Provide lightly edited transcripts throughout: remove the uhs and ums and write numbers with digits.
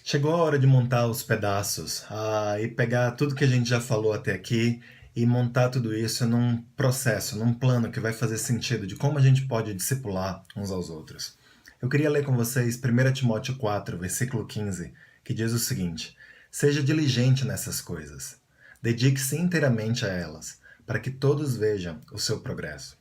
Chegou a hora de montar os pedaços, e pegar tudo que a gente já falou até aqui e montar tudo isso num processo, num plano que vai fazer sentido de como a gente pode discipular uns aos outros. Eu queria ler com vocês 1 Timóteo 4, versículo 15, que diz o seguinte: Seja diligente nessas coisas, dedique-se inteiramente a elas, para que todos vejam o seu progresso.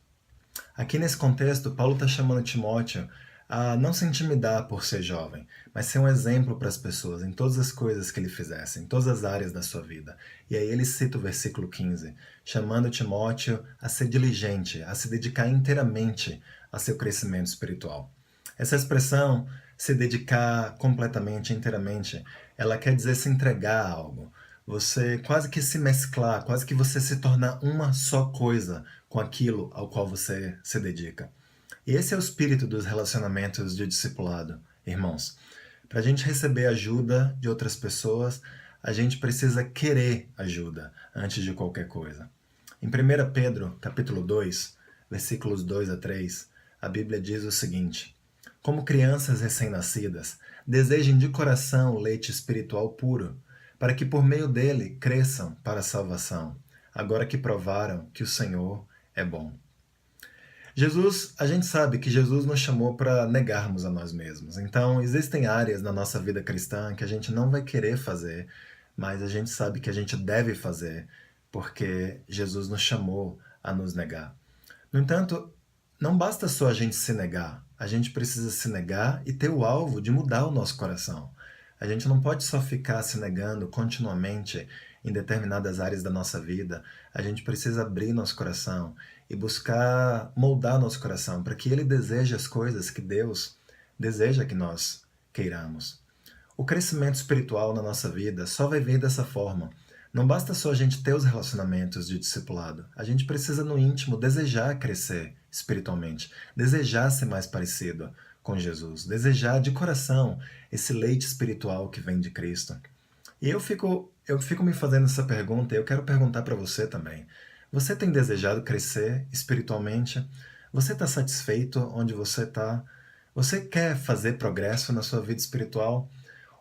Aqui nesse contexto, Paulo está chamando Timóteo a não se intimidar por ser jovem, mas ser um exemplo para as pessoas em todas as coisas que ele fizesse, em todas as áreas da sua vida. E aí ele cita o versículo 15, chamando Timóteo a ser diligente, a se dedicar inteiramente a seu crescimento espiritual. Essa expressão, se dedicar completamente, inteiramente, ela quer dizer se entregar a algo. Você quase que se mesclar, quase que você se tornar uma só coisa com aquilo ao qual você se dedica. E esse é o espírito dos relacionamentos de discipulado, irmãos. Para a gente receber ajuda de outras pessoas, a gente precisa querer ajuda antes de qualquer coisa. Em 1 Pedro, capítulo 2, versículos 2 a 3, a Bíblia diz o seguinte: Como crianças recém-nascidas, desejem de coração o leite espiritual puro, para que por meio dele cresçam para a salvação, agora que provaram que o Senhor é bom. A gente sabe que Jesus nos chamou para negarmos a nós mesmos. Então, existem áreas na nossa vida cristã que a gente não vai querer fazer, mas a gente sabe que a gente deve fazer, porque Jesus nos chamou a nos negar. No entanto, não basta só a gente se negar, a gente precisa se negar e ter o alvo de mudar o nosso coração. A gente não pode só ficar se negando continuamente em determinadas áreas da nossa vida. A gente precisa abrir nosso coração e buscar moldar nosso coração para que ele deseje as coisas que Deus deseja que nós queiramos. O crescimento espiritual na nossa vida só vai vir dessa forma. Não basta só a gente ter os relacionamentos de discipulado. A gente precisa, no íntimo, desejar crescer espiritualmente, desejar ser mais parecido com Jesus, desejar de coração esse leite espiritual que vem de Cristo. E eu fico me fazendo essa pergunta e eu quero perguntar para você também. Você tem desejado crescer espiritualmente? Você está satisfeito onde você está? Você quer fazer progresso na sua vida espiritual?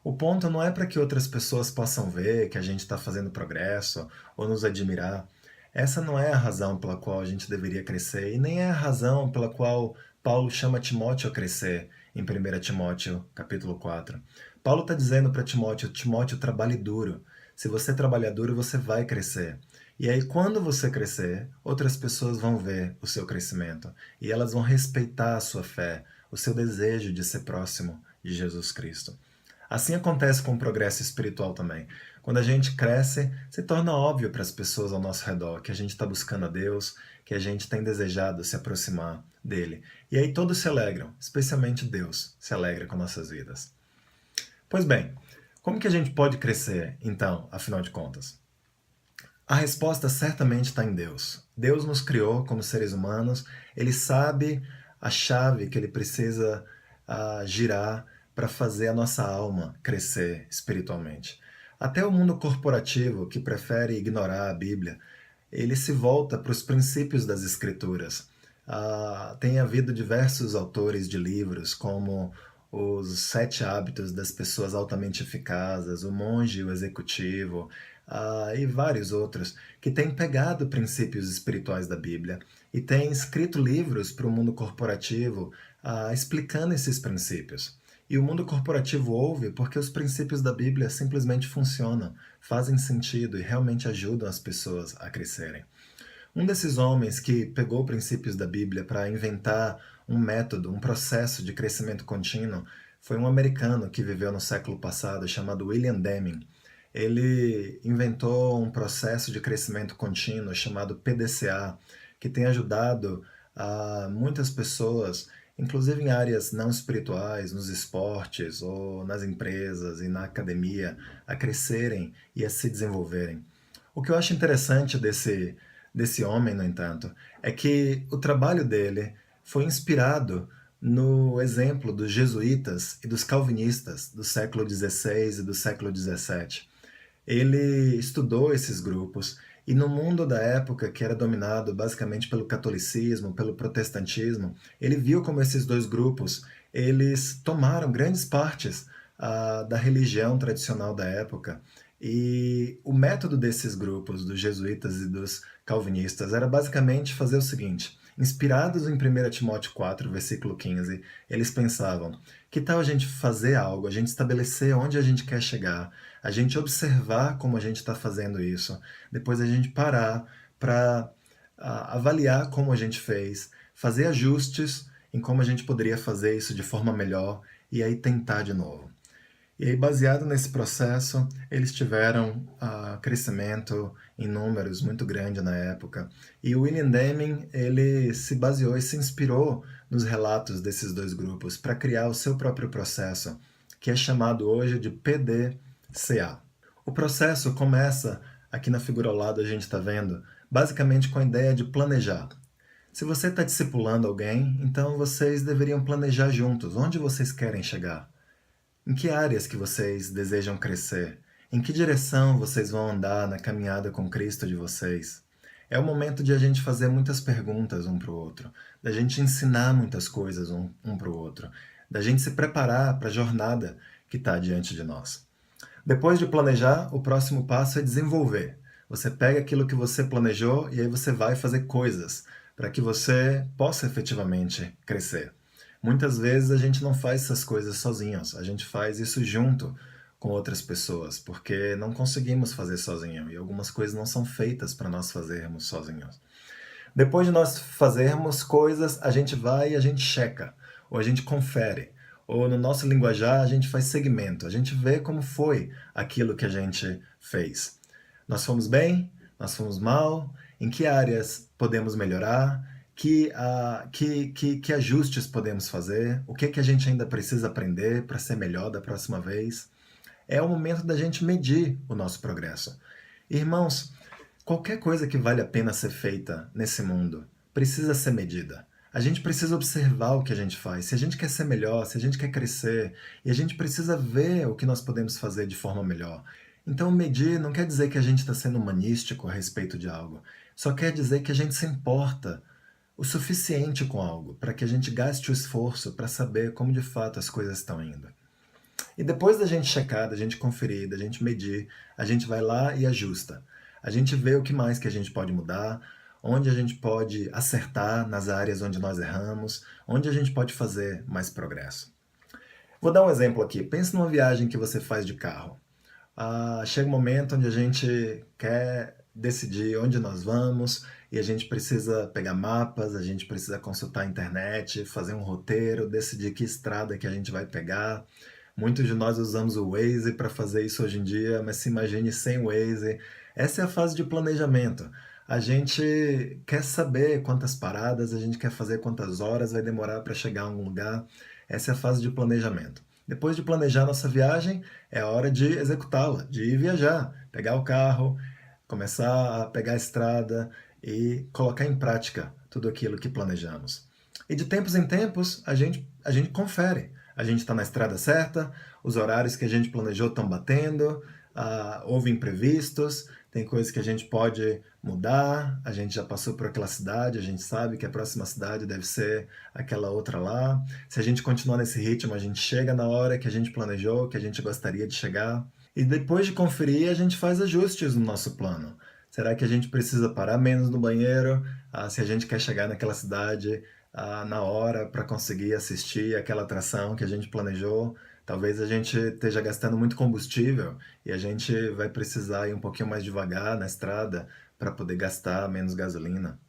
O ponto não é para que outras pessoas possam ver que a gente está fazendo progresso ou nos admirar. Essa não é a razão pela qual a gente deveria crescer e nem é a razão pela qual Paulo chama Timóteo a crescer em 1 Timóteo capítulo 4. Paulo está dizendo para Timóteo: Timóteo, trabalhe duro. Se você trabalhar duro, você vai crescer. E aí, quando você crescer, outras pessoas vão ver o seu crescimento e elas vão respeitar a sua fé, o seu desejo de ser próximo de Jesus Cristo. Assim acontece com o progresso espiritual também. Quando a gente cresce, se torna óbvio para as pessoas ao nosso redor que a gente está buscando a Deus, que a gente tem desejado se aproximar dele. E aí todos se alegram, especialmente Deus se alegra com nossas vidas. Pois bem, como que a gente pode crescer, então, afinal de contas? A resposta certamente está em Deus. Deus nos criou como seres humanos, ele sabe a chave que ele precisa girar para fazer a nossa alma crescer espiritualmente. Até o mundo corporativo, que prefere ignorar a Bíblia, ele se volta para os princípios das Escrituras. Tem havido diversos autores de livros, como Os Sete Hábitos das Pessoas Altamente Eficazes, O Monge e o Executivo, e vários outros, que têm pegado princípios espirituais da Bíblia e têm escrito livros para o mundo corporativo explicando esses princípios. E o mundo corporativo ouve porque os princípios da Bíblia simplesmente funcionam, fazem sentido e realmente ajudam as pessoas a crescerem. Um desses homens que pegou princípios da Bíblia para inventar um método, um processo de crescimento contínuo, foi um americano que viveu no século passado chamado William Deming. Ele inventou um processo de crescimento contínuo chamado PDCA, que tem ajudado a muitas pessoas, inclusive em áreas não espirituais, nos esportes ou nas empresas e na academia, a crescerem e a se desenvolverem. O que eu acho interessante desse homem, no entanto, é que o trabalho dele foi inspirado no exemplo dos jesuítas e dos calvinistas do século XVI e do século XVII. Ele estudou esses grupos e no mundo da época, que era dominado basicamente pelo catolicismo, pelo protestantismo, ele viu como esses dois grupos, eles tomaram grandes partes da religião tradicional da época. E o método desses grupos, dos jesuítas e dos calvinistas, era basicamente fazer o seguinte: inspirados em 1 Timóteo 4, versículo 15, eles pensavam: que tal a gente fazer algo, a gente estabelecer onde a gente quer chegar, a gente observar como a gente está fazendo isso, depois a gente parar para avaliar como a gente fez, fazer ajustes em como a gente poderia fazer isso de forma melhor e aí tentar de novo. E aí, baseado nesse processo, eles tiveram crescimento em números muito grande na época. E o William Deming, ele se baseou e se inspirou nos relatos desses dois grupos para criar o seu próprio processo, que é chamado hoje de PDCA. O processo começa, aqui na figura ao lado a gente está vendo, basicamente com a ideia de planejar. Se você está discipulando alguém, então vocês deveriam planejar juntos onde vocês querem chegar. Em que áreas que vocês desejam crescer? Em que direção vocês vão andar na caminhada com Cristo de vocês? É o momento de a gente fazer muitas perguntas um para o outro, da gente ensinar muitas coisas um para o outro, da gente se preparar para a jornada que está diante de nós. Depois de planejar, o próximo passo é desenvolver. Você pega aquilo que você planejou e aí você vai fazer coisas para que você possa efetivamente crescer. Muitas vezes a gente não faz essas coisas sozinhos, a gente faz isso junto com outras pessoas, porque não conseguimos fazer sozinho e algumas coisas não são feitas para nós fazermos sozinhos. Depois de nós fazermos coisas, a gente vai e a gente checa, ou a gente confere, ou no nosso linguajar a gente faz segmento, a gente vê como foi aquilo que a gente fez. Nós fomos bem? Nós fomos mal? Em que áreas podemos melhorar? Que ajustes podemos fazer? O que a gente ainda precisa aprender para ser melhor da próxima vez? É o momento da gente medir o nosso progresso. Irmãos, qualquer coisa que vale a pena ser feita nesse mundo precisa ser medida. A gente precisa observar o que a gente faz. Se a gente quer ser melhor, se a gente quer crescer, e a gente precisa ver o que nós podemos fazer de forma melhor. Então, medir não quer dizer que a gente está sendo humanístico a respeito de algo. Só quer dizer que a gente se importa o suficiente com algo para que a gente gaste o esforço para saber como de fato as coisas estão indo. E depois da gente checar, da gente conferir, da gente medir, a gente vai lá e ajusta. A gente vê o que mais que a gente pode mudar, onde a gente pode acertar nas áreas onde nós erramos, onde a gente pode fazer mais progresso. Vou dar um exemplo aqui. Pense numa viagem que você faz de carro. Chega um momento onde a gente quer decidir onde nós vamos e a gente precisa pegar mapas, a gente precisa consultar a internet, fazer um roteiro, decidir que estrada que a gente vai pegar. Muitos de nós usamos o Waze para fazer isso hoje em dia, mas se imagine sem o Waze. Essa é a fase de planejamento. A gente quer saber quantas paradas, a gente quer fazer quantas horas vai demorar para chegar a algum lugar. Essa é a fase de planejamento. Depois de planejar nossa viagem, é a hora de executá-la, de ir viajar, pegar o carro, começar a pegar a estrada e colocar em prática tudo aquilo que planejamos. E de tempos em tempos, a gente confere. A gente está na estrada certa, os horários que a gente planejou estão batendo, houve imprevistos, tem coisas que a gente pode mudar, a gente já passou por aquela cidade, a gente sabe que a próxima cidade deve ser aquela outra lá. Se a gente continuar nesse ritmo, a gente chega na hora que a gente planejou, que a gente gostaria de chegar. E depois de conferir, a gente faz ajustes no nosso plano. Será que a gente precisa parar menos no banheiro? Se a gente quer chegar naquela cidade na hora para conseguir assistir aquela atração que a gente planejou? Talvez a gente esteja gastando muito combustível e a gente vai precisar ir um pouquinho mais devagar na estrada para poder gastar menos gasolina.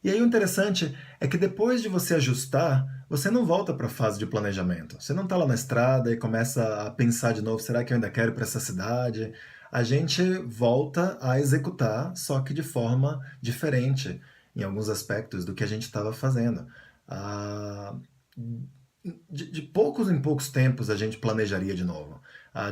E aí o interessante é que depois de você ajustar, você não volta para a fase de planejamento. Você não está lá na estrada e começa a pensar de novo, será que eu ainda quero ir para essa cidade? A gente volta a executar, só que de forma diferente em alguns aspectos do que a gente estava fazendo. De poucos em poucos tempos a gente planejaria de novo.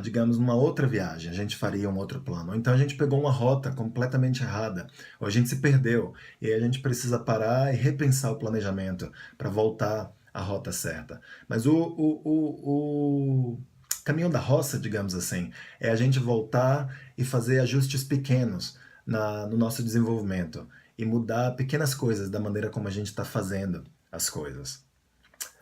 Digamos, numa outra viagem, a gente faria um outro plano. Ou então a gente pegou uma rota completamente errada, ou a gente se perdeu, e aí a gente precisa parar e repensar o planejamento para voltar à rota certa. Mas o caminho da roça, digamos assim, é a gente voltar e fazer ajustes pequenos no nosso desenvolvimento e mudar pequenas coisas da maneira como a gente está fazendo as coisas.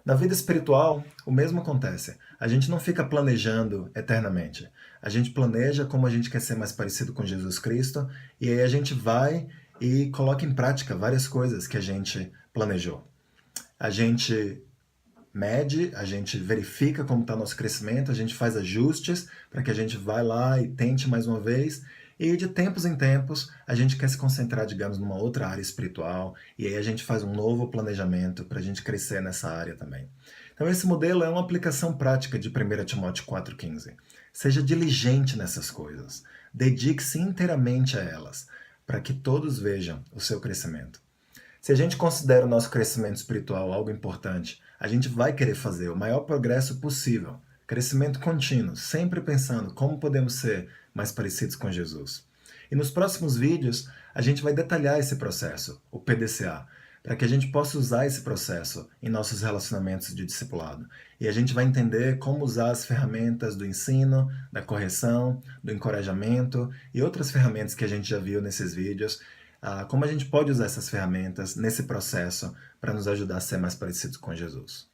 Na vida espiritual, o mesmo acontece. A gente não fica planejando eternamente. A gente planeja como a gente quer ser mais parecido com Jesus Cristo, e aí a gente vai e coloca em prática várias coisas que a gente planejou. A gente mede, a gente verifica como está nosso crescimento, a gente faz ajustes para que a gente vá lá e tente mais uma vez. E de tempos em tempos, a gente quer se concentrar, digamos, numa outra área espiritual, e aí a gente faz um novo planejamento para a gente crescer nessa área também. Então esse modelo é uma aplicação prática de 1 Timóteo 4,15. Seja diligente nessas coisas, dedique-se inteiramente a elas, para que todos vejam o seu crescimento. Se a gente considera o nosso crescimento espiritual algo importante, a gente vai querer fazer o maior progresso possível. Crescimento contínuo, sempre pensando como podemos ser mais parecidos com Jesus. E nos próximos vídeos, a gente vai detalhar esse processo, o PDCA, para que a gente possa usar esse processo em nossos relacionamentos de discipulado. E a gente vai entender como usar as ferramentas do ensino, da correção, do encorajamento e outras ferramentas que a gente já viu nesses vídeos, como a gente pode usar essas ferramentas nesse processo para nos ajudar a ser mais parecidos com Jesus.